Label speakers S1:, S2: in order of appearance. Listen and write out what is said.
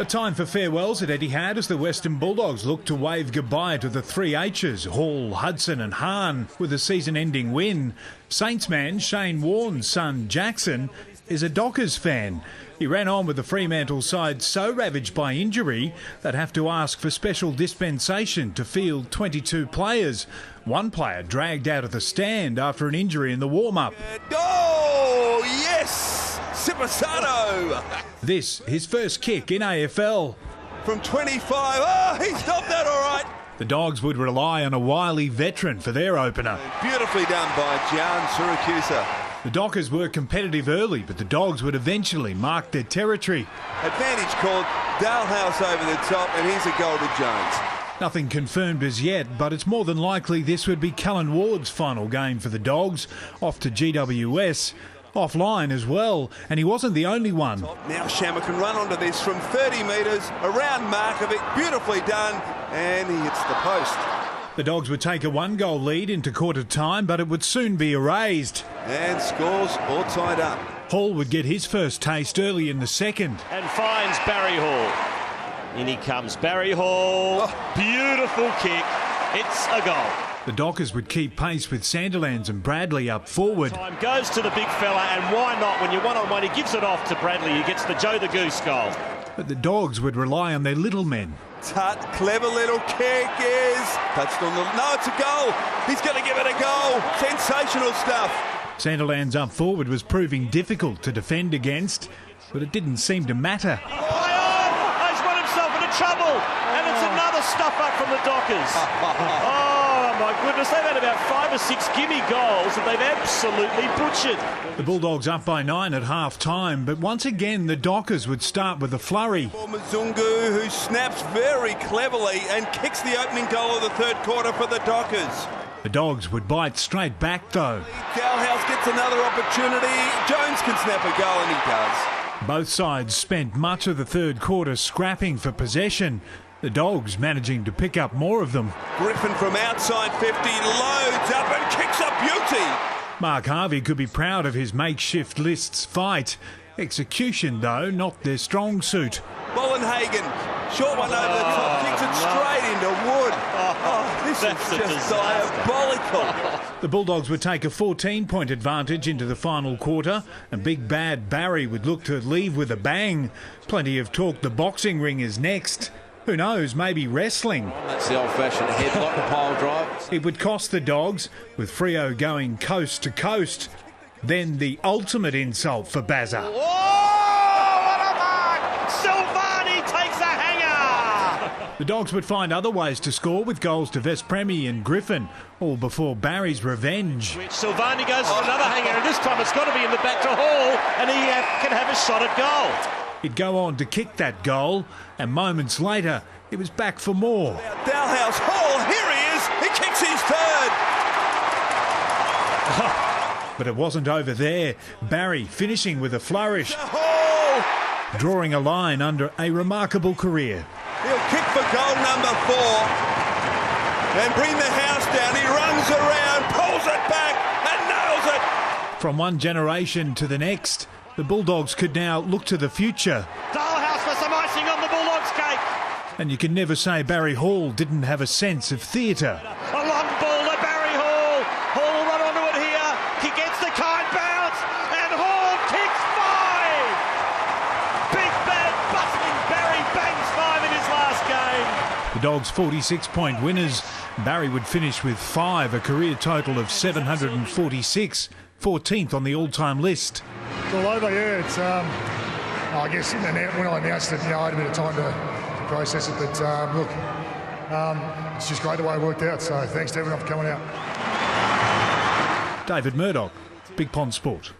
S1: A time for farewells at Etihad as the Western Bulldogs look to wave goodbye to the three H's, Hall, Hudson and Hahn, with a season-ending win. Saints man Shane Warne's son Jackson is a Dockers fan. He ran on with the Fremantle side so ravaged by injury they'd have to ask for special dispensation to field 22 players. One player dragged out of the stand after an injury in the warm-up.
S2: Oh, yes! Cipriano!
S1: This, his first kick in AFL.
S2: From 25, oh, he stopped that all right.
S1: The Dogs would rely on a wily veteran for their opener.
S2: Beautifully done by Gian Siracusa.
S1: The Dockers were competitive early, but the Dogs would eventually mark their territory.
S2: Advantage called, Dalhouse over the top, and here's a goal to Jones.
S1: Nothing confirmed as yet, but it's more than likely this would be Callan Ward's final game for the Dogs, off to GWS. Offline as well, and he wasn't the only one.
S2: Now Shammer can run onto this from 30 metres, around Markovic, beautifully done, and he hits the post.
S1: The Dogs would take a one-goal lead into quarter time, but it would soon be erased.
S2: And scores all tied up.
S1: Hall would get his first taste early in the second.
S3: And finds Barry Hall. In he comes Barry Hall. Oh. Beautiful kick. It's a goal.
S1: The Dockers would keep pace with Sandilands and Bradley up forward.
S3: Time goes to the big fella, and why not? When you're one-on-one, he gives it off to Bradley. He gets the Joe the Goose goal.
S1: But the Dogs would rely on their little men.
S2: Tut, clever little kick is touched on the... No, it's a goal. He's going to give it a goal. Sensational stuff.
S1: Sandilands up forward was proving difficult to defend against, but it didn't seem to matter.
S3: He's got himself into trouble, and it's another stuff up from the Dockers. Oh my goodness, they've had about 5 or 6 gimme goals that they've absolutely butchered.
S1: The Bulldogs up by 9 at half-time, but once again the Dockers would start with a flurry.
S2: Mzungu, who snaps very cleverly and kicks the opening goal of the third quarter for the Dockers.
S1: The Dogs would bite straight back though.
S2: Dalhouse gets another opportunity. Jones can snap a goal, and he does.
S1: Both sides spent much of the third quarter scrapping for possession. The Dogs managing to pick up more of them.
S2: Griffin from outside 50 loads up and kicks a beauty.
S1: Mark Harvey could be proud of his makeshift lists fight. Execution, though, not their strong suit.
S2: Bollenhagen, short one over the top, kicks it straight into Wood. This is just diabolical.
S1: The Bulldogs would take a 14-point advantage into the final quarter, and big bad Barry would look to leave with a bang. Plenty of talk the boxing ring is next. Who knows, maybe wrestling.
S4: That's the old-fashioned headlock and pile drive.
S1: It would cost the Dogs, with Freo going coast to coast. Then the ultimate insult for Bazza.
S3: Oh, what a mark! Silvani takes a hanger!
S1: The Dogs would find other ways to score with goals to Vespremi and Griffin, all before Barry's revenge.
S3: Silvani goes for another hanger, and this time it's got to be in the back to Hall, and he can have a shot at goal.
S1: He'd go on to kick that goal, and moments later, it was back for more.
S2: Dalhouse, Hall, here he is, he kicks his third.
S1: But it wasn't over there. Barry finishing with a flourish,
S2: Hall,
S1: drawing a line under a remarkable career.
S2: He'll kick for goal number 4 and bring the house down. He runs around, pulls it back and nails it.
S1: From one generation to the next, the Bulldogs could now look to the future.
S3: Dalhouse for some icing on the Bulldogs' cake.
S1: And you can never say Barry Hall didn't have a sense of theatre.
S3: A long ball to Barry Hall. Hall will run onto it here. He gets the kind bounce, and Hall kicks 5. Big bad busting Barry bangs 5 in his last game.
S1: The Dogs 46-point winners. Barry would finish with 5, a career total of 746, 14th on the all-time list.
S5: It's all over, yeah. It's, I guess when I announced it, I had a bit of time to process it. But look, it's just great the way it worked out. So thanks to everyone for coming out.
S1: David Murdoch, Big Pond Sport.